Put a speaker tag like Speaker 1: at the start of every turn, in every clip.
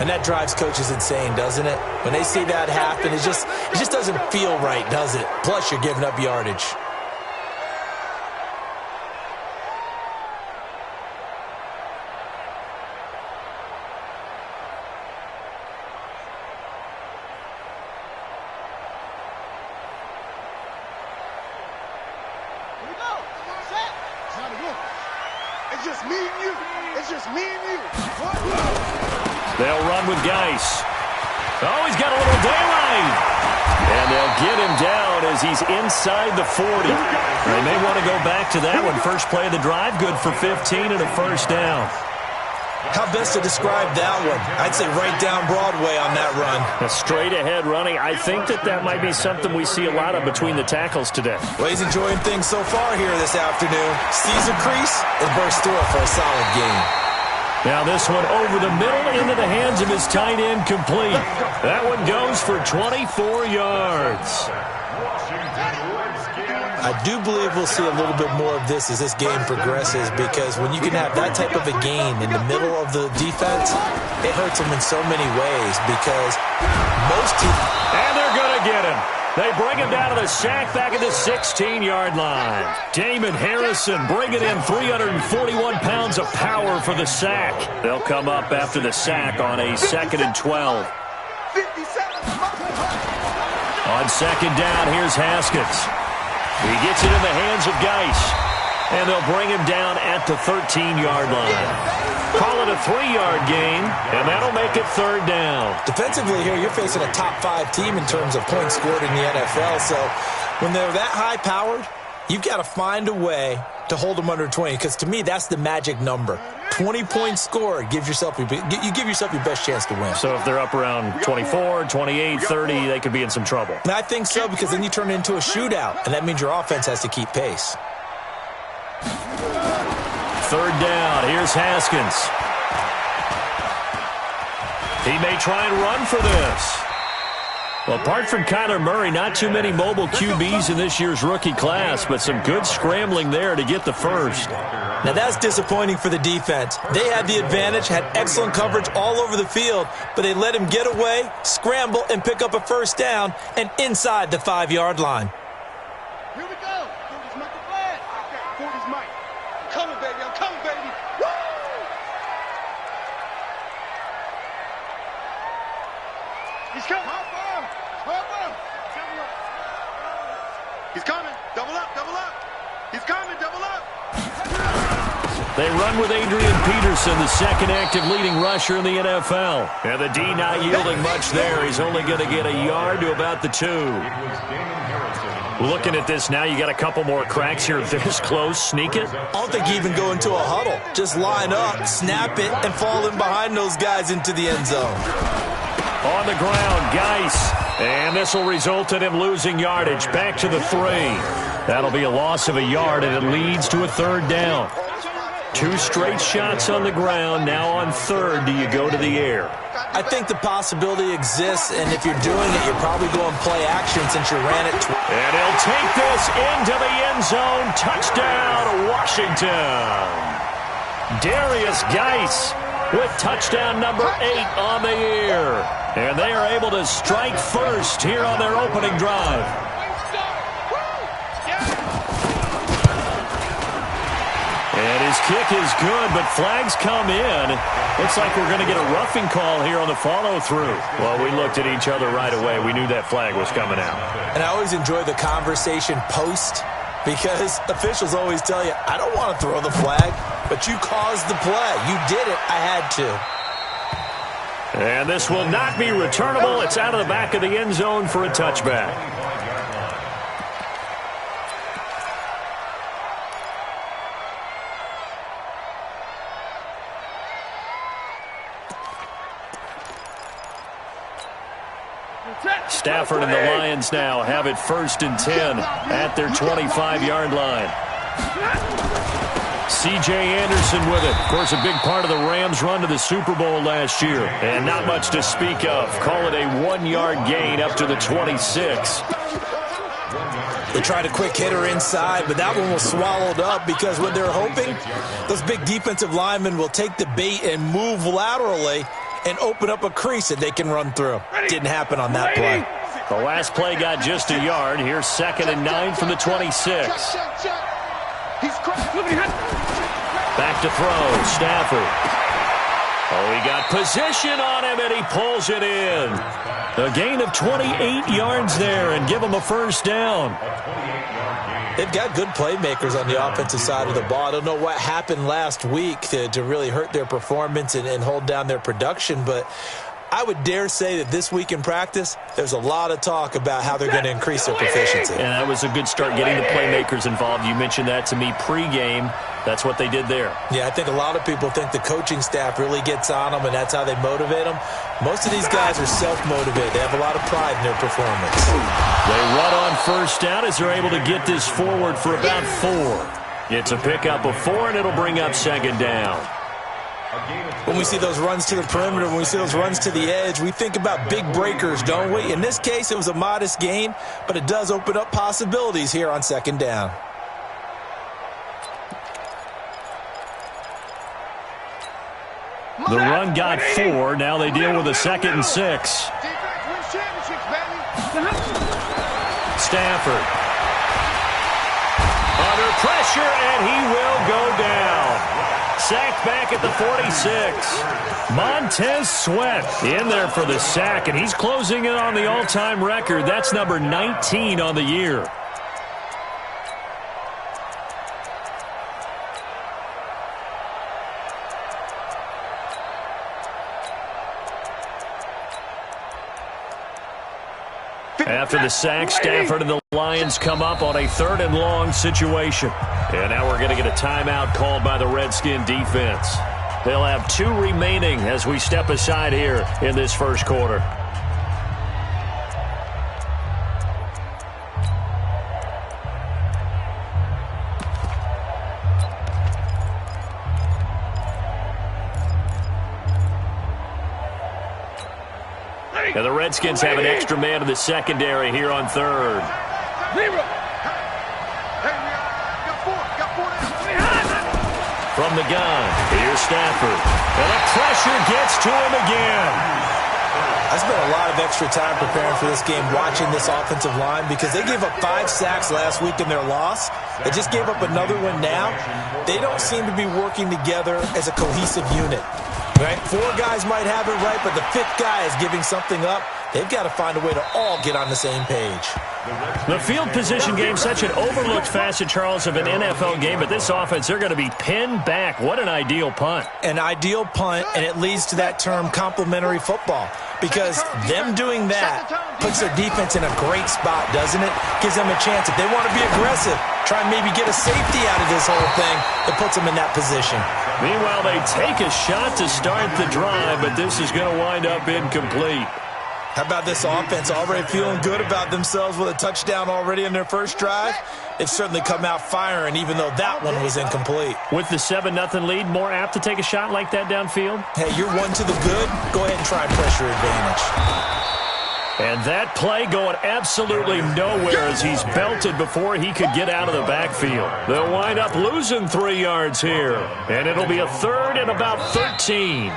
Speaker 1: And that drives coaches insane, doesn't it? When they see that happen, it just doesn't feel right, does it? Plus, you're giving up yardage.
Speaker 2: It's just me and you. It's just me and you.
Speaker 3: They'll run with Geis. Oh, he's got a little daylight. And they'll get him down as he's inside the 40. They may want to go back to that one. First play of the drive, good for 15 and a first down.
Speaker 1: How best to describe that one? I'd say right down Broadway on that run.
Speaker 3: A straight-ahead running. I think that might be something we see a lot of between the tackles today.
Speaker 1: Well, he's enjoying things so far here this afternoon. Sees a crease and bursts through it for a solid gain.
Speaker 3: Now this one over the middle into the hands of his tight end, complete. That one goes for 24 yards.
Speaker 1: I do believe we'll see a little bit more of this as this game progresses, because when you can have that type of a gain in the middle of the defense, it hurts them in so many ways, because most teams...
Speaker 3: And they're going to get him. They bring him down to the sack back at the 16-yard line. Damon Harrison bringing in 341 pounds of power for the sack. They'll come up after the sack on a 2nd and 12. On second down, here's Haskins. He gets it in the hands of Geis. And they'll bring him down at the 13-yard line. Call it a 3-yard gain, and that'll make it third down.
Speaker 1: Defensively here, you're facing a top-5 team in terms of points scored in the NFL. So when they're that high-powered, you've got to find a way to hold them under 20, because to me, that's the magic number. 20 points scored, you give yourself your best chance to win.
Speaker 3: So if they're up around 24, 28, 30, they could be in some trouble.
Speaker 1: And I think so, because then you turn it into a shootout, and that means your offense has to keep pace.
Speaker 3: Third down, here's Haskins. He may try and run for this. Well, apart from Kyler Murray, not too many mobile QBs in this year's rookie class, but some good scrambling there to get the first.
Speaker 1: Now, that's disappointing for the defense. They had the advantage, had excellent coverage all over the field, but they let him get away, scramble, and pick up a first down, and inside the 5-yard line.
Speaker 2: Here we go. 40's Mike the flag. Okay, 40's Mike. I'm coming, baby. I'm coming, baby. Woo! He's coming. He's coming. Double up, double up. He's coming, double up.
Speaker 3: They run with Adrian Peterson, the second active leading rusher in the NFL. And the D not yielding much there. He's only going to get a yard to about the 2. Looking at this now, you got a couple more cracks here. This close, sneak it.
Speaker 1: I don't think you even go into a huddle. Just line up, snap it, and fall in behind those guys into the end zone.
Speaker 3: On the ground, Geis. And this will result in him losing yardage. Back to the 3. That'll be a loss of a yard, and it leads to a third down. 2 straight shots on the ground. Now on third, do you go to the air?
Speaker 1: I think the possibility exists, and if you're doing it, you're probably going play action since you ran it.
Speaker 3: And he'll take this into the end zone. Touchdown, Washington. Darius Geis with touchdown number 8 on the year. And they are able to strike first here on their opening drive. And his kick is good, but flags come in. Looks like we're going to get a roughing call here on the follow-through. Well, we looked at each other right away. We knew that flag was coming out.
Speaker 1: And I always enjoy the conversation post, because officials always tell you, I don't want to throw the flag, but you caused the play. You did it. I had to.
Speaker 3: And this will not be returnable. It's out of the back of the end zone for a touchback. Stafford and the Lions now have it 1st and 10 at their 25-yard line. C.J. Anderson with it. Of course, a big part of the Rams' run to the Super Bowl last year. And not much to speak of. Call it a 1-yard gain up to the 26.
Speaker 1: They tried a quick hitter inside, but that one was swallowed up, because what they're hoping, those big defensive linemen will take the bait and move laterally and open up a crease that they can run through. Didn't happen on that play.
Speaker 3: The last play got just a yard. Here's 2nd and 9 from the 26. Back to throw. Stafford. Oh, he got position on him, and he pulls it in. A gain of 28 yards there and give him a first down.
Speaker 1: They've got good playmakers on the offensive side of the ball. I don't know what happened last week to really hurt their performance and hold down their production, but I would dare say that this week in practice, there's a lot of talk about how they're going to increase their proficiency.
Speaker 3: And that was a good start getting the playmakers involved. You mentioned that to me pregame. That's what they did there.
Speaker 1: Yeah, I think a lot of people think the coaching staff really gets on them, and that's how they motivate them. Most of these guys are self-motivated. They have a lot of pride in their performance.
Speaker 3: They run on first down as they're able to get this forward for about 4. It's a pickup of 4, and it'll bring up 2nd down.
Speaker 1: When we see those runs to the perimeter, when we see those runs to the edge, we think about big breakers, don't we? In this case, it was a modest gain, but it does open up possibilities here on 2nd down.
Speaker 3: The run got 4. Now they deal with a 2nd and 6. Stafford. Under pressure, and he will go down. Sacked back at the 46. Montez Sweat in there for the sack, and he's closing in on the all-time record. That's number 19 on the year. After the sack, Stafford and the Lions come up on a 3rd and long situation. And now we're going to get a timeout called by the Redskin defense. They'll have 2 remaining as we step aside here in this first quarter. And the Redskins have an extra man in the secondary here on 3rd. From the gun, here's Stafford. And the pressure gets to him again.
Speaker 1: I spent a lot of extra time preparing for this game watching this offensive line because they gave up 5 sacks last week in their loss. They just gave up another one now. They don't seem to be working together as a cohesive unit. Right? 4 guys might have it right, but the 5th guy is giving something up. They've got to find a way to all get on the same page.
Speaker 3: The field position game, such an overlooked facet, Charles, of an NFL game, but this offense, they're going to be pinned back. What an ideal punt.
Speaker 1: An ideal punt, and it leads to that term complementary football, because them doing that puts their defense in a great spot, doesn't it? Gives them a chance. If they want to be aggressive, try and maybe get a safety out of this whole thing, it puts them in that position.
Speaker 3: Meanwhile, they take a shot to start the drive, but this is going to wind up incomplete.
Speaker 1: How about this offense already feeling good about themselves with a touchdown already in their first drive? They've certainly come out firing, even though that one was incomplete.
Speaker 3: With the 7-0 lead, more apt to take a shot like that downfield?
Speaker 1: Hey, you're one to the good. Go ahead and try pressure advantage.
Speaker 3: And that play going absolutely nowhere as he's belted before he could get out of the backfield. They'll wind up losing 3 yards here. And it'll be a 3rd and about 13.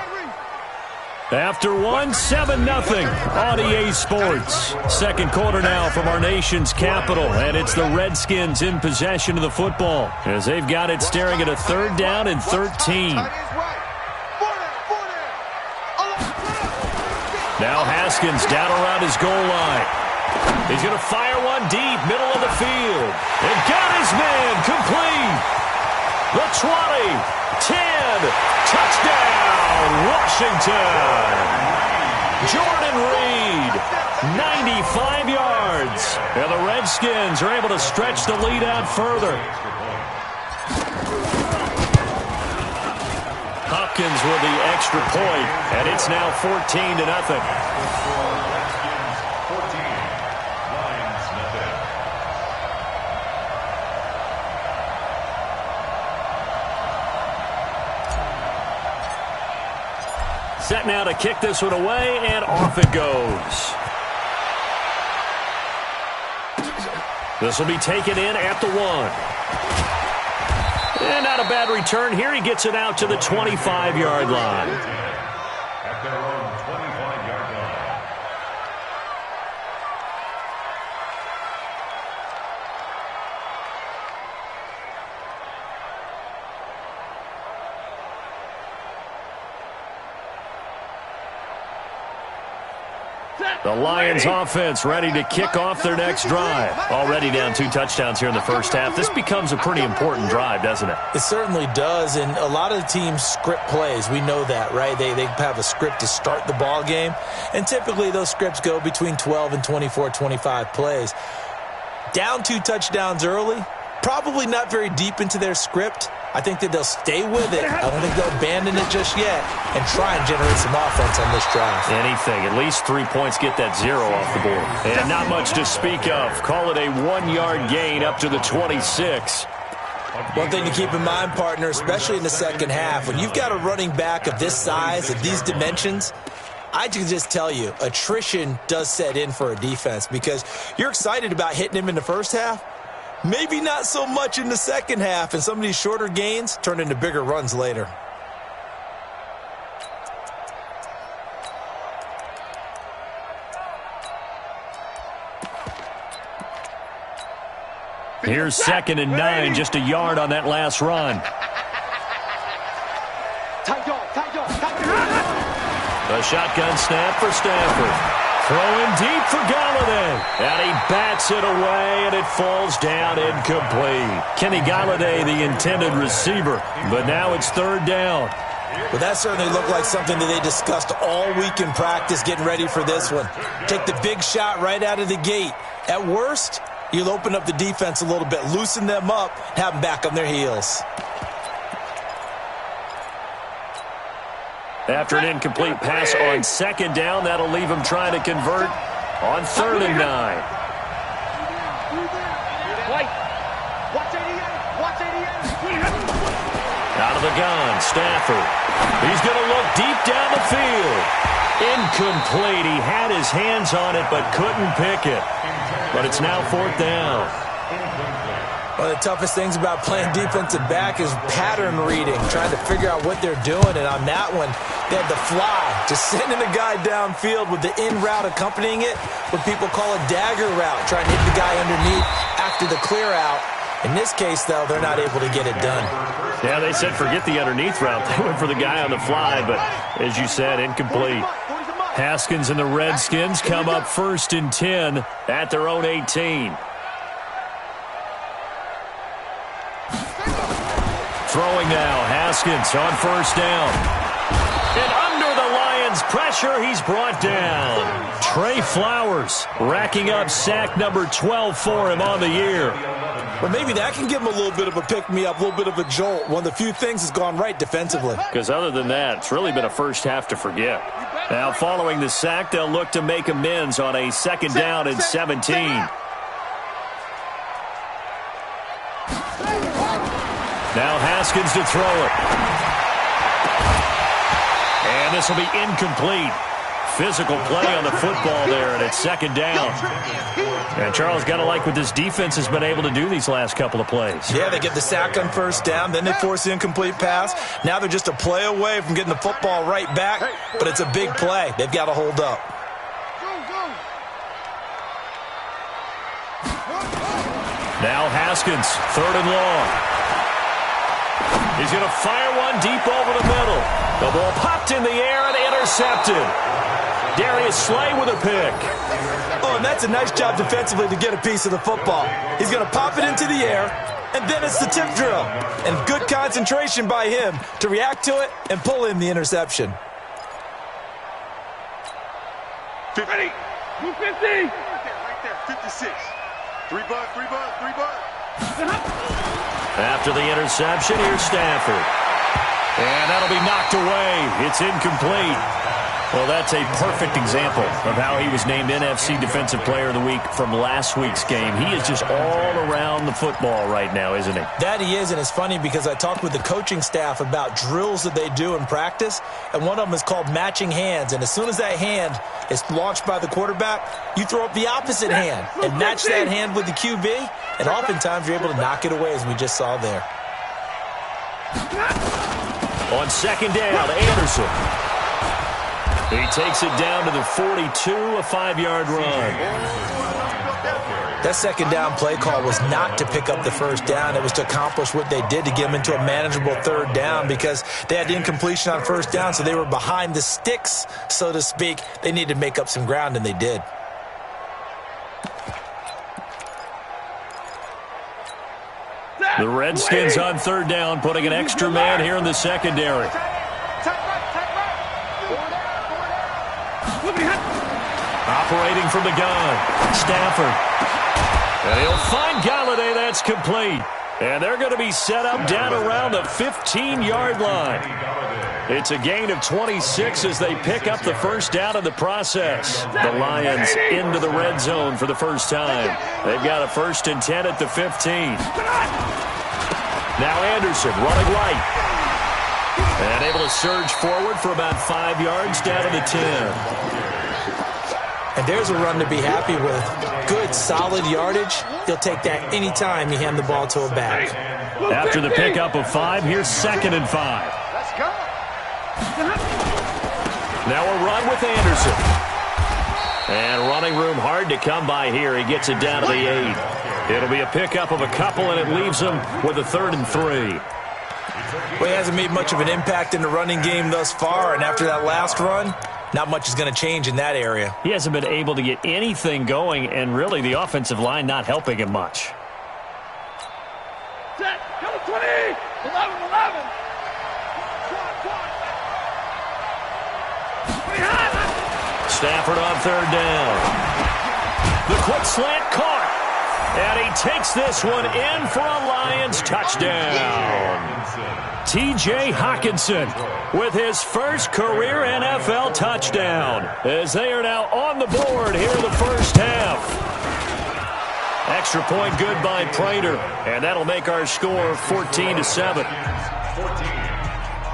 Speaker 3: After 7-0 on EA Sports. Second quarter now from our nation's capital, and it's the Redskins in possession of the football as they've got it staring at a 3rd down and 13. Now Haskins down around his goal line. He's going to fire one deep, middle of the field. And got his man complete. The 20, 10, touchdown, Washington. Jordan Reed, 95 yards. And the Redskins are able to stretch the lead out further. Hopkins with the extra point, and it's now 14-0. Set now to kick this one away, and off it goes. This will be taken in at the 1. And not a bad return here. He gets it out to the 25-yard line. The Lions offense ready to kick off their next drive. Already down 2 touchdowns here in the first half. This becomes a pretty important drive, doesn't it?
Speaker 1: It certainly does, and a lot of the teams script plays. We know that, right? They have a script to start the ball game, and typically those scripts go between 12 and 24, 25 plays. Down 2 touchdowns early, probably not very deep into their script. I think that they'll stay with it. I don't think they'll abandon it just yet and try and generate some offense on this drive.
Speaker 3: Anything. At least 3 points, get that 0 off the board. And not much to speak of. Call it a 1-yard gain up to the 26.
Speaker 1: One thing to keep in mind, partner, especially in the second half, when you've got a running back of this size, of these dimensions, I can just tell you, attrition does set in for a defense because you're excited about hitting him in the first half. Maybe not so much in the second half, and some of these shorter gains turn into bigger runs later.
Speaker 3: Here's 2nd and 9, just a yard on that last run. A shotgun snap for Stafford. Throwing deep for Galladay. And he bats it away, and it falls down incomplete. Kenny Galladay, the intended receiver. But now it's 3rd down.
Speaker 1: Well, that certainly looked like something that they discussed all week in practice getting ready for this one. Take the big shot right out of the gate. At worst, you'll open up the defense a little bit, loosen them up, have them back on their heels.
Speaker 3: After an incomplete pass on 2nd down, that'll leave him trying to convert on 3rd and 9. Out of the gun, Stafford. He's going to look deep down the field. Incomplete. He had his hands on it but couldn't pick it. But it's now 4th down.
Speaker 1: One of the toughest things about playing defensive back is pattern reading, trying to figure out what they're doing. And on that one, they had the fly, just sending a guy downfield with the in route accompanying it, what people call a dagger route, trying to hit the guy underneath after the clear out. In this case, though, they're not able to get it done.
Speaker 3: Yeah, they said forget the underneath route. They went for the guy on the fly, but as you said, incomplete. Haskins and the Redskins come up 1st and 10 at their own 18. Throwing now, Haskins on 1st down. And under the Lions' pressure, he's brought down. Trey Flowers racking up sack number 12 for him on the year.
Speaker 1: Well, maybe that can give him a little bit of a pick-me-up, a little bit of a jolt. One of the few things that's gone right defensively.
Speaker 3: Because other than that, it's really been a first half to forget. Now, following the sack, they'll look to make amends on a 2nd down and 17. Now Haskins to throw it. And this will be incomplete. Physical play on the football there, and it's 2nd down. And Charles, got to like what this defense has been able to do these last couple of plays.
Speaker 1: Yeah, they get the sack on 1st down, then they force the incomplete pass. Now they're just a play away from getting the football right back, but it's a big play. They've got to hold up.
Speaker 3: Now Haskins, 3rd and long. He's going to fire one deep over the middle. The ball popped in the air and intercepted. Darius Slay with a pick.
Speaker 1: Oh, and that's a nice job defensively to get a piece of the football. He's going to pop it into the air, and then it's the tip drill. And good concentration by him to react to it and pull in the interception.
Speaker 2: 50. 250. Right there, 56. 3 bucks.
Speaker 3: After the interception, here's Stafford. And that'll be knocked away. It's incomplete. Well, that's a perfect example of how he was named NFC Defensive Player of the Week from last week's game. He is just all around the football right now, isn't he?
Speaker 1: That he is, and it's funny because I talked with the coaching staff about drills that they do in practice, and one of them is called matching hands. And as soon as that hand is launched by the quarterback, you throw up the opposite hand and match that hand with the QB, and oftentimes you're able to knock it away, as we just saw there.
Speaker 3: On 2nd down, Anderson. He takes it down to the 42, a 5-yard run.
Speaker 1: That second down play call was not to pick up the first down. It was to accomplish what they did to get them into a manageable third down because they had incompletion on first down, so they were behind the sticks, so to speak. They needed to make up some ground, and they did.
Speaker 3: The Redskins on third down, putting an extra man here in the secondary. Operating from the gun, Stafford. And he'll find Galladay. That's complete. And they're going to be set up down around the 15-yard line. It's a gain of 26 as they pick up the first down in the process. The Lions into the red zone for the first time. They've got a 1st and 10 at the 15. Now Anderson running right. And able to surge forward for about 5 yards down to the 10.
Speaker 1: And there's a run to be happy with. Good, solid yardage. He'll take that anytime you hand the ball to a back.
Speaker 3: After the pickup of 5, here's 2nd and 5.
Speaker 2: Let's go.
Speaker 3: Now a run with Anderson. And running room hard to come by here. He gets it down to the 8. It'll be a pickup of a couple, and it leaves him with a 3rd and 3.
Speaker 1: Well, he hasn't made much of an impact in the running game thus far, and after that last run, not much is going to change in that area.
Speaker 3: He hasn't been able to get anything going, and really the offensive line not helping him much.
Speaker 2: Set. Go 20. 11.
Speaker 3: Stafford on third down. The quick slant caught. And he takes this one in for a Lions touchdown. T.J. Hockenson with his first career NFL touchdown as they are now on the board here in the first half. Extra point good by Prater, and that'll make our score 14-7.
Speaker 4: 14.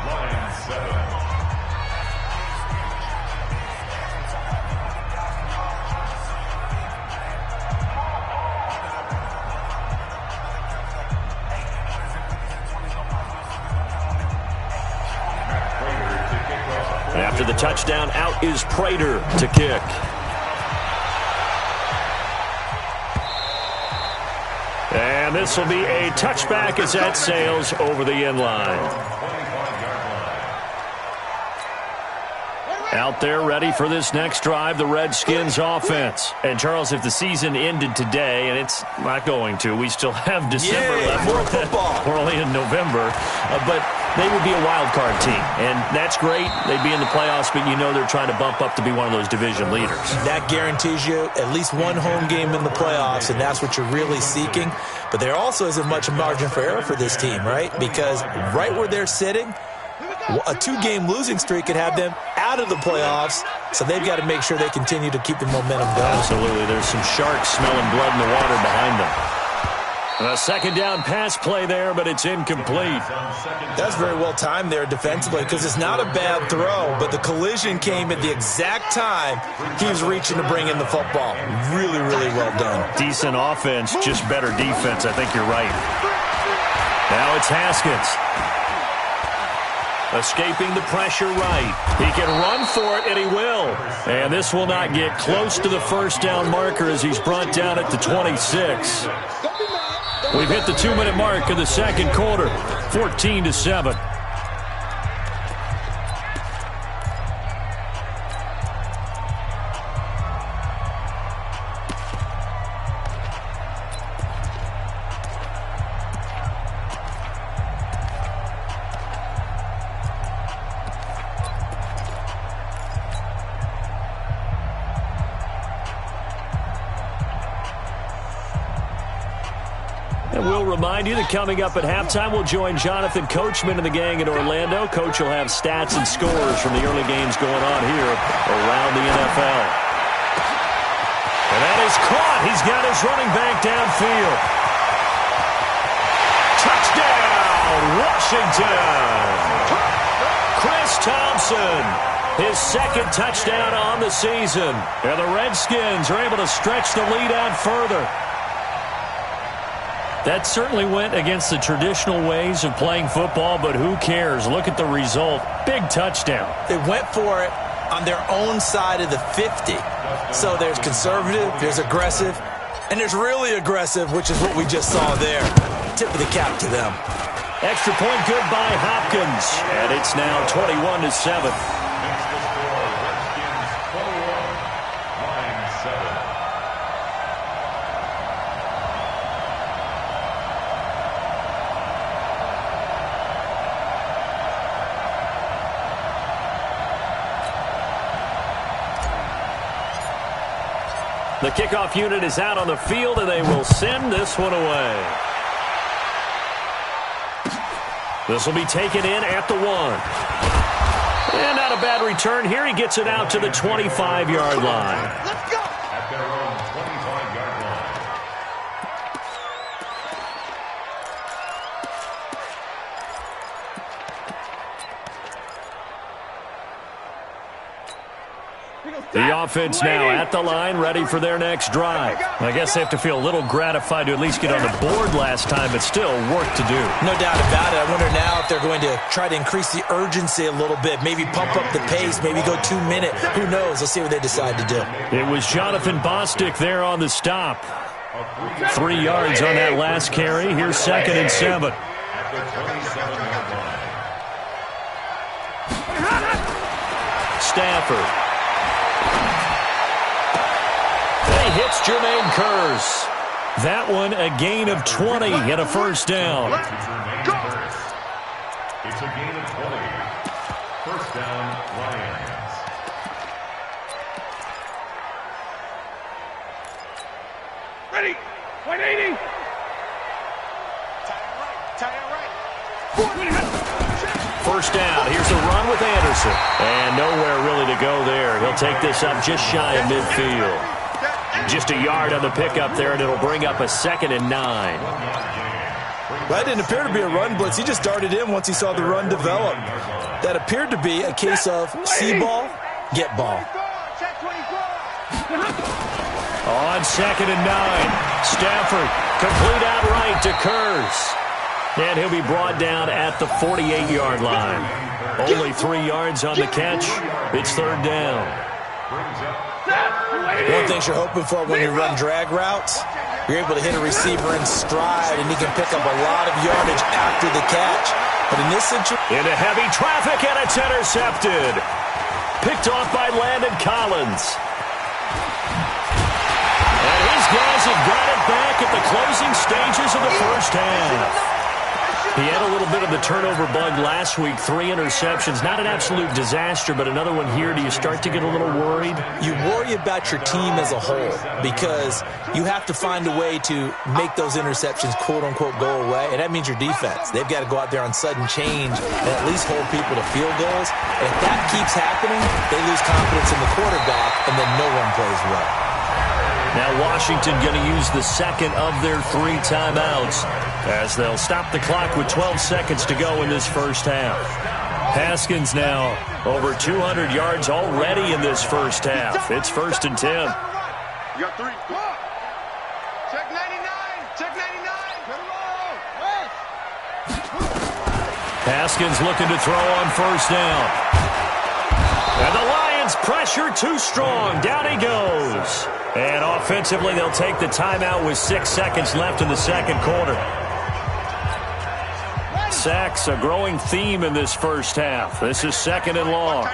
Speaker 4: Lions 7.
Speaker 3: After the touchdown, out is Prater to kick. And this will be a touchback as that sails over the end line. Out there ready for this next drive, the Redskins offense. And, Charles, if the season ended today, and it's not going to, we still have December left.
Speaker 1: More football.
Speaker 3: We're only in November. But they would be a wild card team, and that's great. They'd be in the playoffs, but you know they're trying to bump up to be one of those division leaders.
Speaker 1: That guarantees you at least one home game in the playoffs, and that's what you're really seeking. But there also isn't much margin for error for this team, right? Because right where they're sitting, a 2-game losing streak could have them out of the playoffs, so they've got to make sure they continue to keep the momentum going.
Speaker 3: Absolutely. There's some sharks smelling blood in the water behind them. A second down pass play there, but it's incomplete.
Speaker 1: That's very well timed there defensively because it's not a bad throw, but the collision came at the exact time he was reaching to bring in the football. Really, really well done.
Speaker 3: Decent offense, just better defense. I think you're right. Now it's Haskins. Escaping the pressure right. He can run for it, and he will. And this will not get close to the first down marker as he's brought down at the 26. We've hit the 2-minute mark of the second quarter, 14-7. And we'll remind you that coming up at halftime, we'll join Jonathan Coachman and the gang in Orlando. Coach will have stats and scores from the early games going on here around the NFL. And that is caught. He's got his running back downfield. Touchdown, Washington. Chris Thompson, his second touchdown on the season. And the Redskins are able to stretch the lead out further. That certainly went against the traditional ways of playing football, but who cares? Look at the result. Big touchdown.
Speaker 1: They went for it on their own side of the 50. So there's conservative, there's aggressive, And it's really aggressive, which is what we just saw there. Tip of the cap to them.
Speaker 3: Extra point good by Hopkins. And it's now 21-7. The kickoff unit is out on the field, and they will send this one away. This will be taken in at the 1. And not a bad return here. He gets it out to the 25-yard line.
Speaker 2: Let's go.
Speaker 4: At their own 25-yard line.
Speaker 3: The offense now at the line, ready for their next drive. I guess they have to feel a little gratified to at least get on the board last time, but still work to do.
Speaker 1: No doubt about it. I wonder now if they're going to try to increase the urgency a little bit, maybe pump up the pace, maybe go 2 minute. Who knows? Let's see what they decide to do.
Speaker 3: It was Jonathan Bostic there on the stop. 3 yards on that last carry. Here's 2nd and 7.
Speaker 4: At the 27-yard line.
Speaker 3: Stafford. He hits Jermaine Kearse. That one a gain of 20 and a first down.
Speaker 4: It's a gain of 20. First down, Lions.
Speaker 2: Ready. 180. Tie it right.
Speaker 3: First down. Here's a run with Anderson. And nowhere really to go there. He'll take this up just shy of midfield. Just a yard on the pickup there, and it'll bring up a 2nd and 9.
Speaker 1: That didn't appear to be a run blitz. He just darted in once he saw the run develop. That appeared to be a case of see ball, get ball.
Speaker 3: On 2nd and 9, Stafford complete outright to Kearse. And he'll be brought down at the 48-yard line. Only 3 yards on the catch. It's 3rd down.
Speaker 1: One thing you're hoping for when you run drag routes, you're able to hit a receiver in stride, and he can pick up a lot of yardage after the catch. But in this situation,
Speaker 3: into heavy traffic, and it's intercepted. Picked off by Landon Collins. And his guys have got it back at the closing stages of the first half. He had a little bit of the turnover bug last week, 3 interceptions. Not an absolute disaster, but another one here. Do you start to get a little worried?
Speaker 1: You worry about your team as a whole because you have to find a way to make those interceptions, quote-unquote, go away, and that means your defense. They've got to go out there on sudden change and at least hold people to field goals. And if that keeps happening, they lose confidence in the quarterback, and then no one plays well.
Speaker 3: Now Washington going to use the 2nd of their 3 timeouts as they'll stop the clock with 12 seconds to go in this first half. Haskins now over 200 yards already in this first half. It's 1st and 10.
Speaker 2: You got 3. Check 99. Check 99.
Speaker 3: Haskins looking to throw on 1st down. And the Lions pressure too strong. Down he goes. And offensively, they'll take the timeout with 6 seconds left in the 2nd quarter. Sacks, a growing theme in this first half. This is 2nd and long.
Speaker 2: Hey,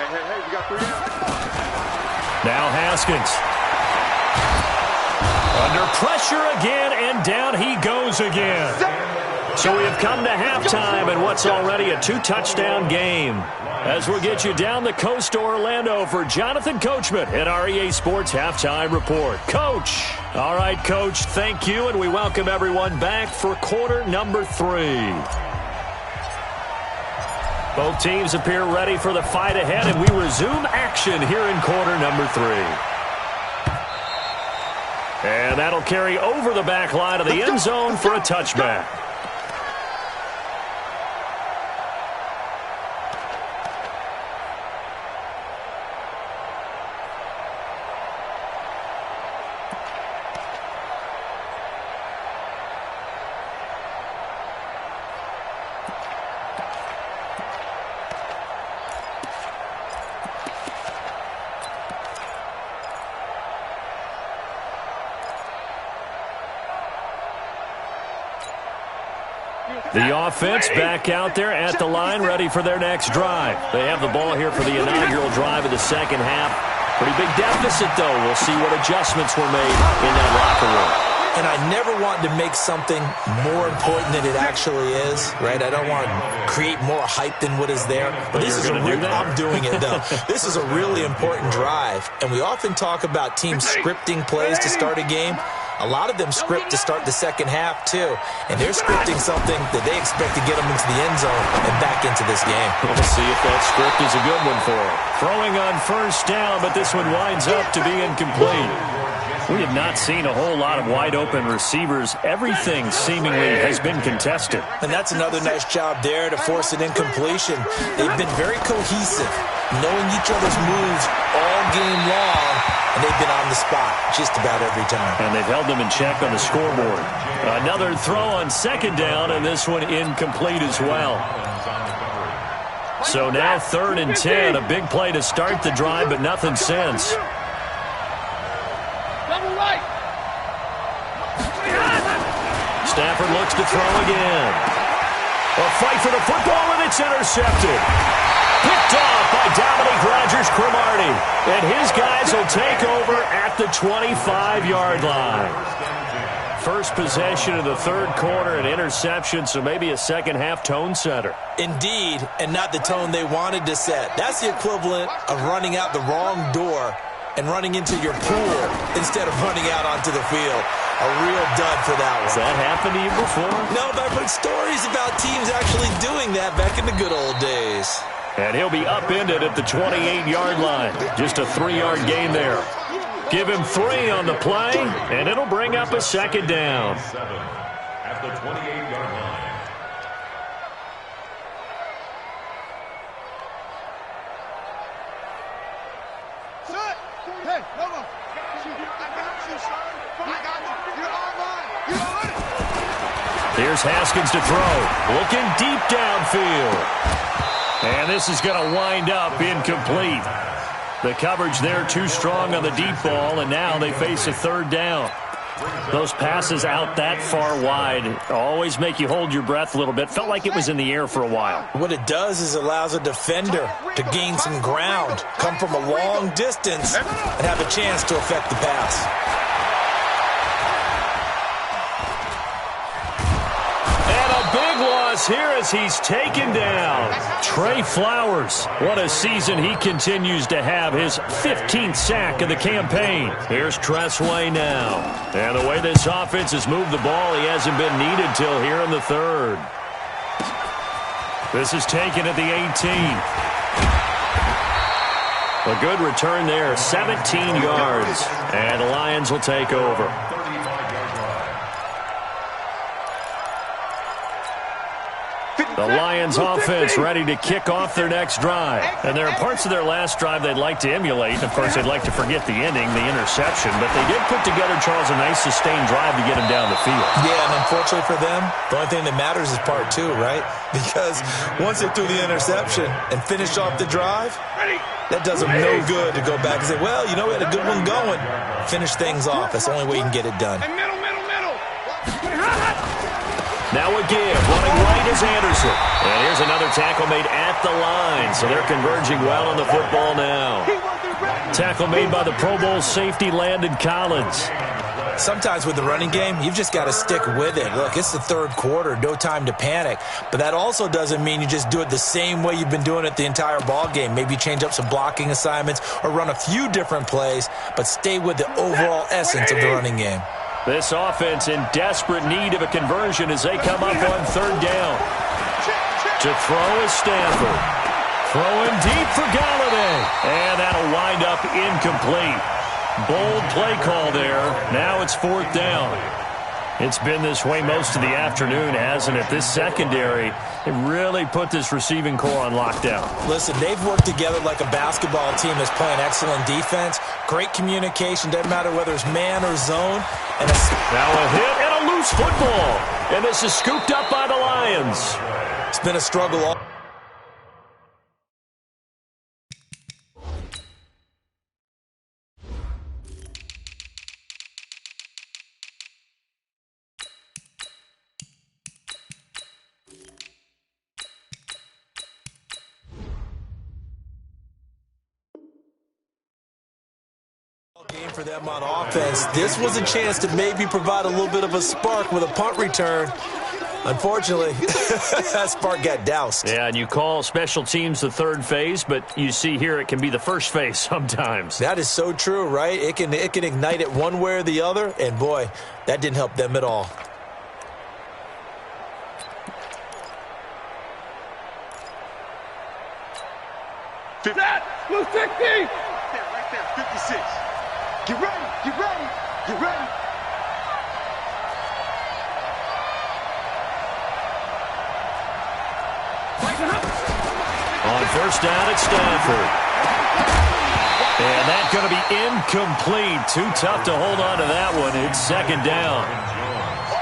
Speaker 2: we got 3 down.
Speaker 3: Now Haskins. Under pressure again, and down he goes again. So we have come to halftime in what's already a 2-touchdown game. As we'll get you down the coast to Orlando for Jonathan Coachman at our EA Sports Halftime Report. Coach. All right, Coach, thank you, and we welcome everyone back for quarter number 3. Both teams appear ready for the fight ahead, and we resume action here in quarter number 3. And that'll carry over the back line of the end zone for a touchback. The offense back out there at the line, ready for their next drive. They have the ball here for the inaugural drive of the second half. Pretty big deficit, though. We'll see what adjustments were made in that locker room.
Speaker 1: And I never want to make something more important than it actually is, right? I don't want to create more hype than what is there. But this is I'm doing it, though. This is a really important drive. And we often talk about teams scripting plays to start a game. A lot of them script to start the second half, too. And they're scripting something that they expect to get them into the end zone and back into this game.
Speaker 3: We'll see if that script is a good one for them. Throwing on first down, but this one winds up to be incomplete. We have not seen a whole lot of wide-open receivers. Everything seemingly has been contested.
Speaker 1: And that's another nice job there to force an incompletion. They've been very cohesive, knowing each other's moves all game long, and they've been on the spot just about every time.
Speaker 3: And they've held them in check on the scoreboard. Another throw on second down, and this one incomplete as well. So now 3rd and 10, a big play to start the drive, but nothing since. Stafford looks to throw again. A fight for the football, and it's intercepted. Picked off by Dominique Rodgers-Cromartie. And his guys will take over at the 25-yard line. First possession of the third quarter, an interception, so maybe a second-half tone setter.
Speaker 1: Indeed, and not the tone they wanted to set. That's the equivalent of running out the wrong door and running into your pool instead of running out onto the field. A real dud for that one.
Speaker 3: Has that happened to you before?
Speaker 1: No, but I've heard stories about teams actually doing that back in the good old days.
Speaker 3: And he'll be upended at the 28-yard line. Just a 3-yard gain there. Give him 3 on the play, and it'll bring up a second down.
Speaker 4: At the 28-yard line.
Speaker 2: Hey, Lobo. I got you, son. I got you. You're on mine. You're on it.
Speaker 3: Here's Haskins to throw. Looking deep downfield. And this is going to wind up incomplete. The coverage there too strong on the deep ball, and now they face a 3rd down. Those passes out that far wide always make you hold your breath a little bit. Felt like it was in the air for a while.
Speaker 1: What it does is allows a defender to gain some ground, come from a long distance, and have a chance to affect the pass.
Speaker 3: Here as he's taken down. Trey Flowers. What a season he continues to have. His 15th sack of the campaign. Here's Tressway now. And the way this offense has moved the ball, he hasn't been needed till here in the 3rd. This is taken at the 18. A good return there. 17 yards. And the Lions will take over. The Lions offense ready to kick off their next drive. And there are parts of their last drive they'd like to emulate. Of course, they'd like to forget the ending, the interception. But they did put together, Charles, a nice sustained drive to get him down the field.
Speaker 1: Yeah, and unfortunately for them, the only thing that matters is part 2, right? Because once they threw the interception and finished off the drive, that does them no good to go back and say, well, you know, we had a good one going. Finish things off. That's the only way you can get it done.
Speaker 3: Now a give. Running right is Anderson. And here's another tackle made at the line. So they're converging well on the football now. Tackle made by the Pro Bowl safety Landon Collins.
Speaker 1: Sometimes with the running game, you've just got to stick with it. Look, it's the 3rd quarter, no time to panic. But that also doesn't mean you just do it the same way you've been doing it the entire ball game. Maybe change up some blocking assignments or run a few different plays, but stay with the overall essence of the running game.
Speaker 3: This offense in desperate need of a conversion as they come up on 3rd down. To throw is Stanford. Throwing deep for Galladay. And that'll wind up incomplete. Bold play call there. Now it's 4th down. It's been this way most of the afternoon, hasn't it? This secondary, it really put this receiving core on lockdown.
Speaker 1: Listen, they've worked together like a basketball team that's playing excellent defense. Great communication. Doesn't matter whether it's man or zone.
Speaker 3: Now a hit and a loose football. And this is scooped up by the Lions.
Speaker 1: It's been a struggle all for them on offense. This was a chance to maybe provide a little bit of a spark with a punt return. Unfortunately, that spark got doused.
Speaker 3: Yeah, and you call special teams the third phase, but you see here it can be the first phase sometimes.
Speaker 1: That is so true, right? It can ignite it one way or the other, and boy, that didn't help them at all.
Speaker 2: Blue 50! Right there, 56. Get ready, get ready, get ready.
Speaker 3: On first down at Stanford. And that's going to be incomplete. Too tough to hold on to that one. It's second down.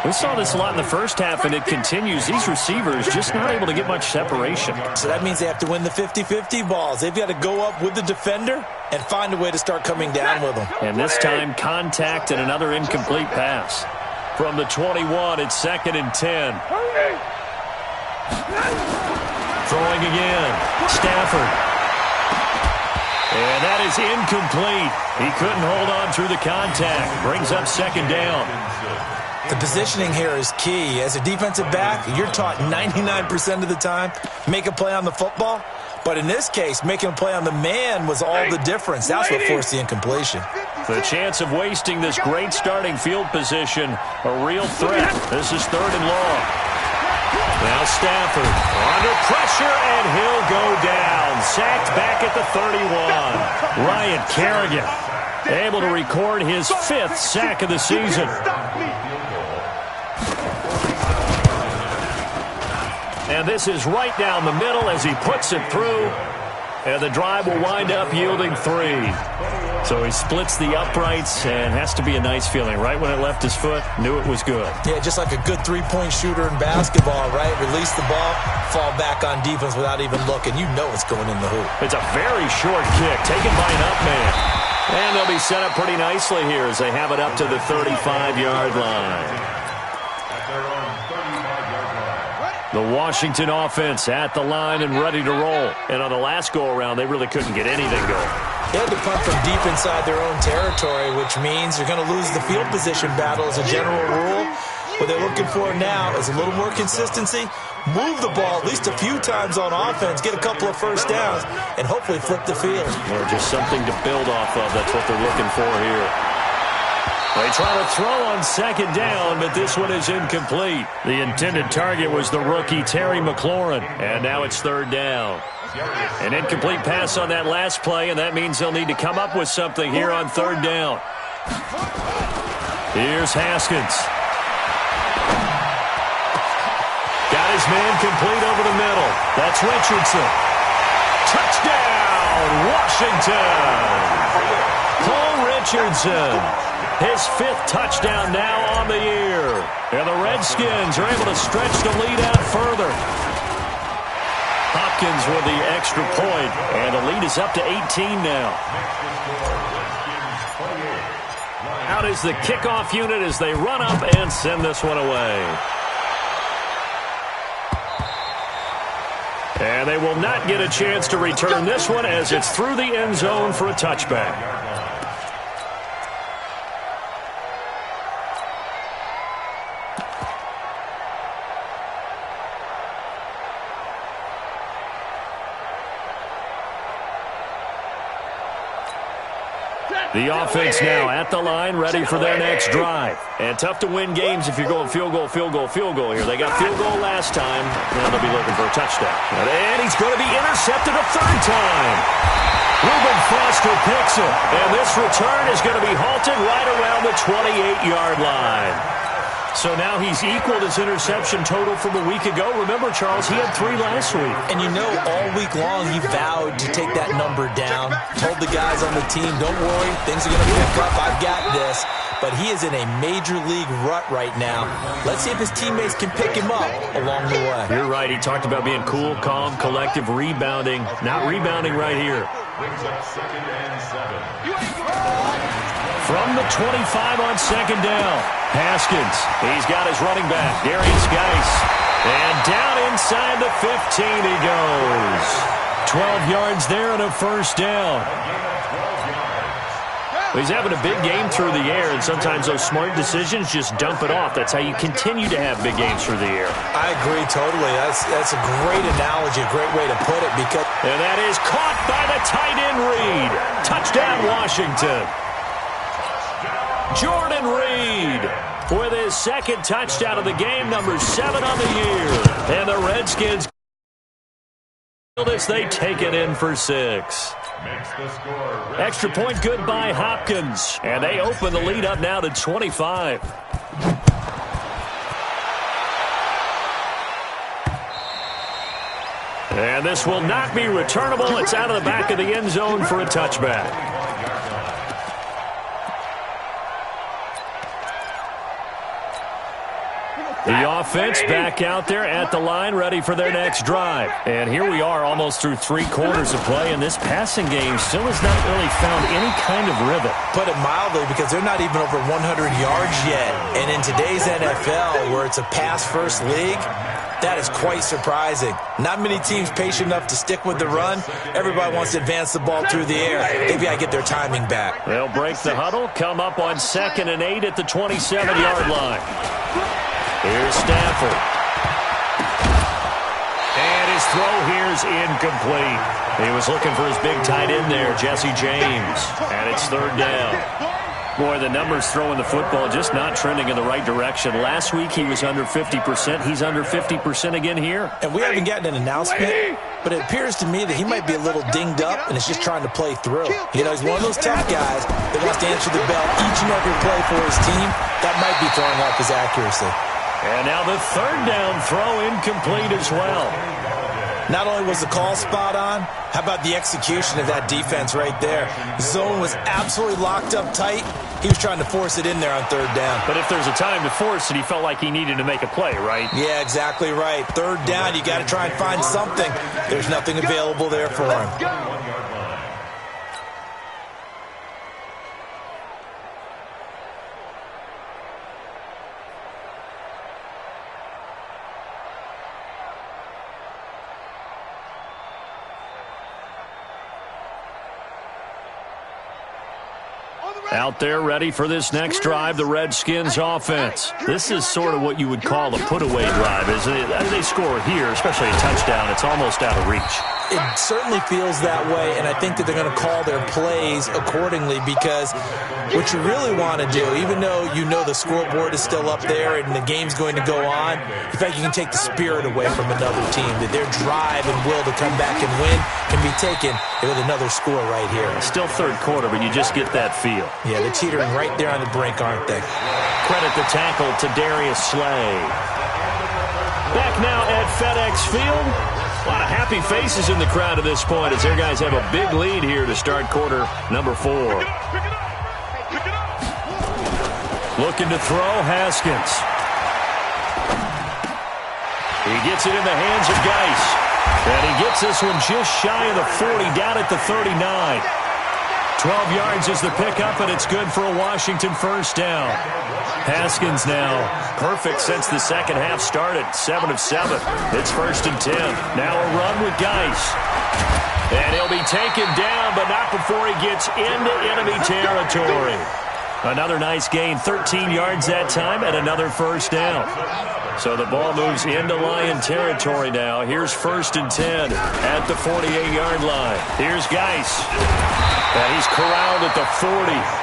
Speaker 3: We saw this a lot in the first half, and it continues. These receivers just not able to get much separation.
Speaker 1: So that means they have to win the 50-50 balls. They've got to go up with the defender and find a way to start coming down with them.
Speaker 3: And this time, contact and another incomplete pass. From the 21, it's second and 10. Throwing again. Stafford. And that is incomplete. He couldn't hold on through the contact. Brings up second down.
Speaker 1: The positioning here is key. As a defensive back, you're taught 99% of the time, make a play on the football. But in this case, making a play on the man was all the difference. That's what forced the incompletion.
Speaker 3: The chance of wasting this great starting field position, a real threat. This is third and long. Now Stafford under pressure, and he'll go down. Sacked back at the 31. Ryan Kerrigan able to record his 5th sack of the season. And this is right down the middle as he puts it through. And the drive will wind up yielding 3. So he splits the uprights, and has to be a nice feeling. Right when it left his foot, knew it was good. Yeah, just like a good three-point shooter in basketball, right? Release the ball, fall back on defense without even looking. You know it's going in the hoop. It's a very short kick, taken by an up man. And they'll be set up pretty nicely here as they have it up to the 35-yard line. The Washington offense at the line and ready to roll. And on the last go-around, they really couldn't get anything going. They had to punt from deep inside their own territory, which means you're going to lose the field position battle as a general rule. What they're looking for now is a little more consistency, move the ball at least a few times on offense, get a couple of first downs, and hopefully flip the field. Or just something to build off of. That's what they're looking for here. They try to throw on second down, but this one is incomplete. The intended target was the rookie Terry McLaurin, and now it's third down. An incomplete pass on that last play, and that means they'll need to come up with something here on third down. Here's Haskins. Got his man complete over the middle. That's Richardson. Touchdown, Washington! Paul Richardson. His 5th touchdown now on the year. And the Redskins are able to stretch the lead out further. Hopkins with the extra point, and the lead is up to 18 now. Out is the kickoff unit as they run up and send this one away. And they will not get a chance to return this one as it's through the end zone for a touchback. The offense now at the line, ready for their next drive. And tough to win games if you're going field goal, field goal, field goal here. They got field goal last time. Now they'll be looking for a touchdown. And he's going to be intercepted a third time. Reuben Foster picks it. And this return is going to be halted right around the 28-yard line. So now he's equaled his interception total from a week ago. Remember, Charles, he had 3 last week. And you know, all week long he vowed to take that number down. Told the guys on the team, don't worry, things are going to pick up. I've got this. But he is in a major league rut right now. Let's see if his teammates can pick him up along the way. You're right. He talked about being cool, calm, collective, rebounding. Not rebounding right here.
Speaker 4: Brings up second and 7.
Speaker 3: From the 25 on second down, Haskins. He's got his running back, Darius Geis. And down inside the 15 he goes. 12 yards there and a first down. He's having a big game through the air, and sometimes those smart decisions just dump it off. That's how you continue to have big games through the air.
Speaker 1: I agree totally. That's a great analogy, a great way to put it.
Speaker 3: And that is caught by the tight end Reed. Touchdown, Washington. Jordan Reed with his second touchdown of the game, number 7 on the year. And the Redskins, they take it in for 6. Extra point good by Hopkins. And they open the lead up now to 25. And this will not be returnable. It's out of the back of the end zone for a touchback. The offense back out there at the line, ready for their next drive. And here we are almost through 3 quarters of play, and this passing game still has not really found any kind of rhythm.
Speaker 1: Put it mildly, because they're not even over 100 yards yet. And in today's NFL, where it's a pass-first league, that is quite surprising. Not many teams patient enough to stick with the run. Everybody wants to advance the ball through the air. They've got to get their timing back.
Speaker 3: They'll break the huddle, come up on 2nd and 8 at the 27-yard line. Here's Stafford. And his throw here's incomplete. He was looking for his big tight end there, Jesse James. And it's 3rd down. Boy, the numbers throwing the football just not trending in the right direction. Last week he was under 50%. He's under 50% again here.
Speaker 1: And we haven't gotten an announcement, but it appears to me that he might be a little dinged up and is just trying to play through. You know, he's one of those tough guys that wants to answer the bell each and every play for his team. That might be throwing off his accuracy.
Speaker 3: And now the 3rd down throw incomplete as well.
Speaker 1: Not only was the call spot on, how about the execution of that defense right there? Zone was absolutely locked up tight. He was trying to force it in there on 3rd down.
Speaker 3: But if there's a time to force it, he felt like he needed to make a play, right?
Speaker 1: Yeah, exactly right. 3rd down, you got to try and find something. There's nothing available there for him.
Speaker 3: Out there ready for this next drive, the Redskins offense. This is sort of what you would call a put-away drive, isn't it? As they score here, especially a touchdown, it's almost out of reach.
Speaker 1: It certainly feels that way, and I think that they're going to call their plays accordingly, because what you really want to do, even though you know the scoreboard is still up there and the game's going to go on, in fact, you can take the spirit away from another team, that their drive and will to come back and win can be taken with another score right here.
Speaker 3: Still 3rd quarter, but you just get that feel.
Speaker 1: Yeah, they're teetering right there on the brink, aren't they?
Speaker 3: Credit the tackle to Darius Slay. Back now at FedEx Field. A lot of happy faces in the crowd at this point as their guys have a big lead here to start quarter number 4. Looking to throw, Haskins. He gets it in the hands of Geis. And he gets this one just shy of the 40, down at the 39. 12 yards is the pickup, and it's good for a Washington 1st down. Haskins now perfect since the second half started. 7 of 7. It's 1st and 10. Now a run with Geis. And he'll be taken down, but not before he gets into enemy territory. Another nice gain, 13 yards that time, and another 1st down. So the ball moves into Lion territory now. Here's 1st and 10 at the 48-yard line. Here's Geis. And he's corralled at the 40,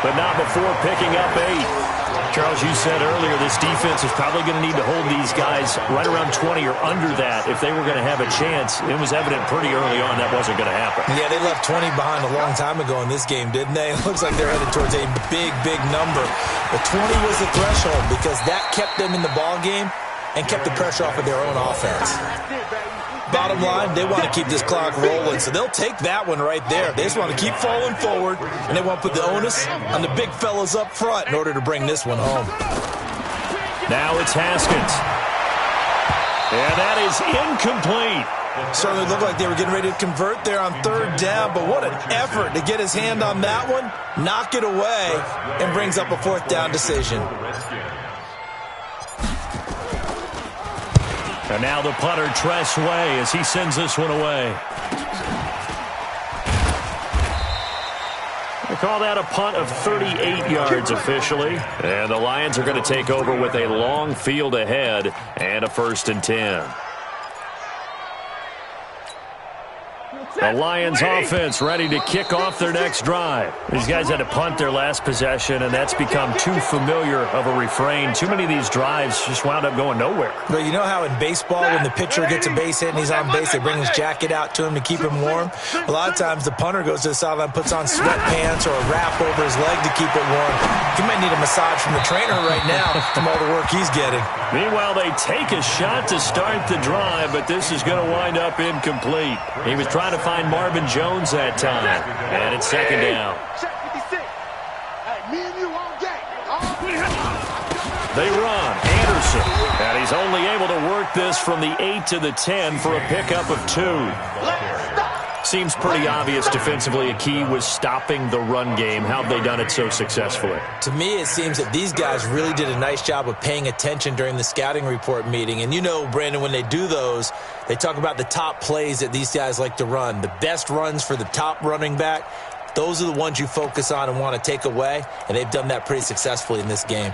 Speaker 3: but not before picking up 8. Charles, you said earlier this defense is probably going to need to hold these guys right around 20 or under that if they were going to have a chance. It was evident pretty early on that wasn't going to happen.
Speaker 1: Yeah, they left 20 behind a long time ago in this game, didn't they? It looks like they're headed towards a big, big number. But 20 was the threshold because that kept them in the ball game and kept the pressure off of their own offense. Bottom line, they want to keep this clock rolling, so they'll take that one right there. They just want to keep falling forward, and they want to put the onus on the big fellas up front in order to bring this one home.
Speaker 3: Now it's Haskins. And that is incomplete.
Speaker 1: Certainly looked like they were getting ready to convert there on 3rd down, but what an effort to get his hand on that one, knock it away, and brings up a 4th down decision.
Speaker 3: And now the punter, Tress Way, as he sends this one away. Call that a punt of 38 yards officially. And the Lions are going to take over with a long field ahead and a 1st and 10. The Lions offense ready to kick off their next drive. These guys had to punt their last possession, and that's become too familiar of a refrain. Too many of these drives just wound up going nowhere.
Speaker 1: But you know how in baseball, when the pitcher gets a base hit and he's on base, they bring his jacket out to him to keep him warm? A lot of times the punter goes to the sideline, puts on sweatpants or a wrap over his leg to keep it warm. He might need a massage from the trainer right now from all the work he's getting.
Speaker 3: Meanwhile, they take a shot to start the drive, but this is going to wind up incomplete. He was trying to find Marvin Jones that time, and it's 2nd down. They run. Anderson, and he's only able to work this from the 8 to the 10 for a pickup of 2. Seems pretty obvious defensively a key was stopping the run game. How have they done it so successfully?
Speaker 1: To me, it seems that these guys really did a nice job of paying attention during the scouting report meeting. And you know, Brandon, when they do those, they talk about the top plays that these guys like to run. The best runs for the top running back, those are the ones you focus on and want to take away. And they've done that pretty successfully in this game.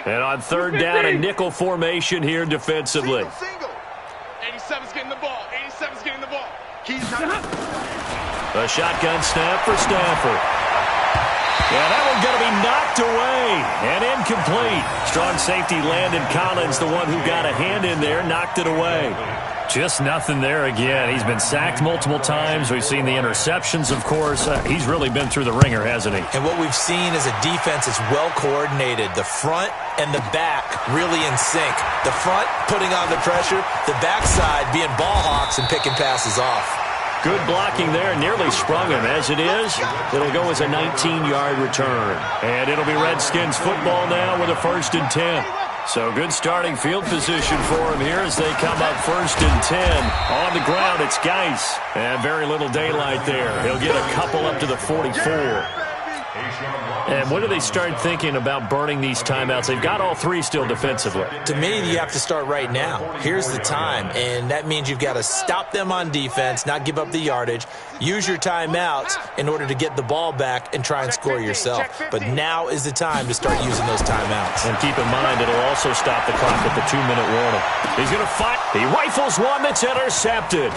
Speaker 3: And on 3rd down, a nickel formation here defensively.
Speaker 2: 87's getting the ball. 87's getting the ball.
Speaker 3: A shotgun snap for Stafford. Yeah, that one's going to be knocked away and incomplete. Strong safety Landon Collins, the one who got a hand in there, knocked it away. Just nothing there again. He's been sacked multiple times. We've seen the interceptions, of course. He's really been through the ringer, hasn't he?
Speaker 1: And what we've seen is a defense that's well coordinated. The front and the back really in sync. The front putting on the pressure, the backside being ball hawks and picking passes off.
Speaker 3: Good blocking there, nearly sprung him. As it is, it'll go as a 19-yard return. And it'll be Redskins football now with a 1st and 10. So good starting field position for him here as they come up 1st and 10. On the ground, it's Geis. And very little daylight there. He'll get a couple up to the 44. And when do they start thinking about burning these timeouts? They've got all 3 still defensively.
Speaker 1: To me, you have to start right now. Here's the time, and that means you've got to stop them on defense, not give up the yardage, use your timeouts in order to get the ball back and try and score yourself. But now is the time to start using those timeouts.
Speaker 3: And keep in mind, it'll also stop the clock at the 2-minute warning. He's going to fight. He rifles one that's intercepted.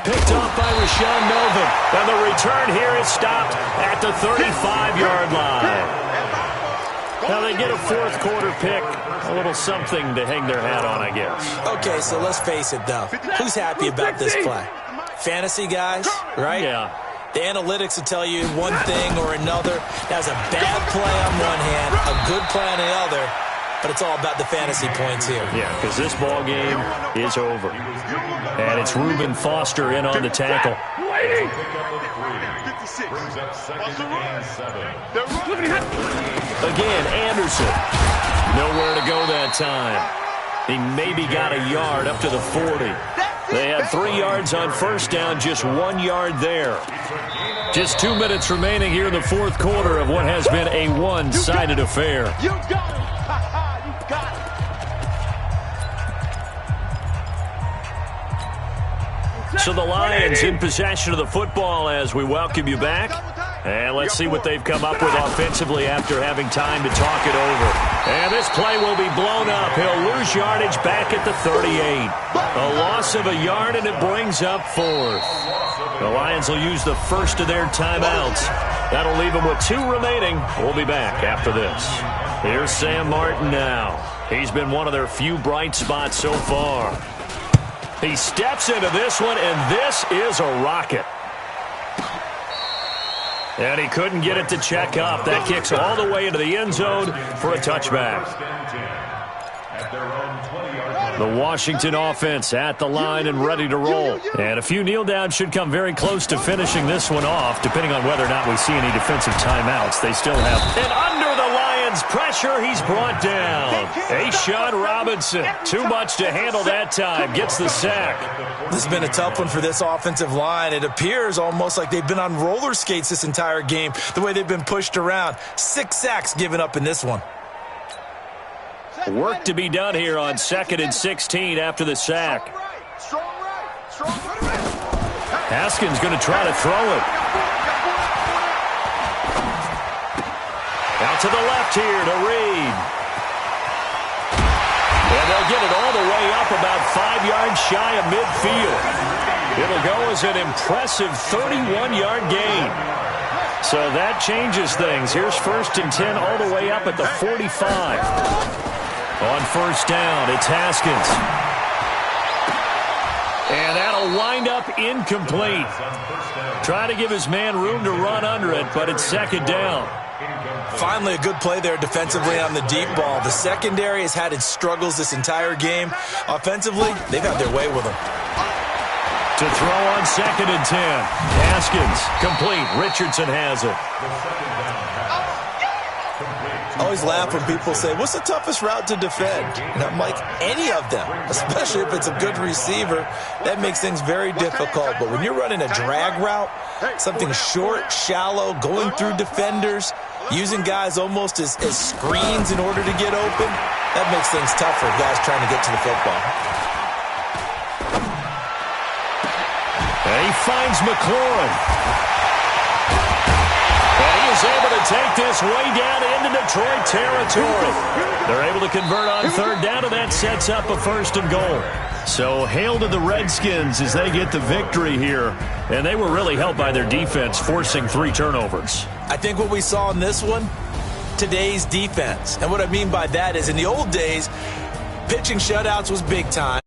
Speaker 3: Picked off by Rashaan Melvin. And the return here is stopped at the 35-yard line. Now they get a 4th quarter pick. A little something to hang their hat on, I guess.
Speaker 1: Okay, so let's face it, though. Who's happy about this play? Fantasy guys, right?
Speaker 3: Yeah.
Speaker 1: The analytics will tell you one thing or another. That's a bad play on one hand, a good play on the other. But it's all about the fantasy points here.
Speaker 3: Yeah, because this ball game is over. And it's Reuben Foster in on the tackle. Again, Anderson. Nowhere to go that time. He maybe got a yard up to the 40. They had 3 yards on 1st down, just 1 yard there. Just 2 minutes remaining here in the 4th quarter of what has been a one-sided affair.
Speaker 2: You got it. You got it.
Speaker 3: So the Lions in possession of the football as we welcome you back. And let's see what they've come up with offensively after having time to talk it over. And this play will be blown up. He'll lose yardage back at the 38. A loss of a yard, and it brings up 4th. The Lions will use the first of their timeouts. That'll leave them with 2 remaining. We'll be back after this. Here's Sam Martin now. He's been one of their few bright spots so far. He steps into this one, and this is a rocket. And he couldn't get it to check up. That kicks all the way into the end zone for a touchback. The Washington offense at the line and ready to roll. And a few kneel downs should come very close to finishing this one off, depending on whether or not we see any defensive timeouts. They still have. And under the Lions' pressure, he's brought down. A'Shawn Robinson, too much to handle that time, gets the sack.
Speaker 1: This has been a tough one for this offensive line. It appears almost like they've been on roller skates this entire game, the way they've been pushed around. 6 sacks given up in this one.
Speaker 3: Work to be done here on 2nd and 16 after the sack.
Speaker 2: Strong right. Strong right.
Speaker 3: Haskins going to try to throw it. Out to the left here to Reed. And they'll get it all the way up about 5 yards shy of midfield. It'll go as an impressive 31-yard gain. So that changes things. Here's 1st and 10 all the way up at the 45. On 1st down, it's Haskins. And that'll wind up incomplete. Trying to give his man room to run under it, but it's 2nd down.
Speaker 1: Finally, a good play there defensively on the deep ball. The secondary has had its struggles this entire game. Offensively, they've had their way with them.
Speaker 3: To throw on 2nd and 10. Haskins, complete. Richardson has it.
Speaker 1: I always laugh when people say, what's the toughest route to defend? And I'm like, any of them, especially if it's a good receiver. That makes things very difficult. But when you're running a drag route, something short, shallow, going through defenders, using guys almost as screens in order to get open, that makes things tough for guys trying to get to the football.
Speaker 3: And he finds McLaurin. And he is able to take this way down into Detroit territory. They're able to convert on 3rd down, and that sets up a 1st and goal. So hail to the Redskins as they get the victory here. And they were really helped by their defense, forcing 3 turnovers.
Speaker 1: I think what we saw in this one, today's defense. And what I mean by that is in the old days, pitching shutouts was big time.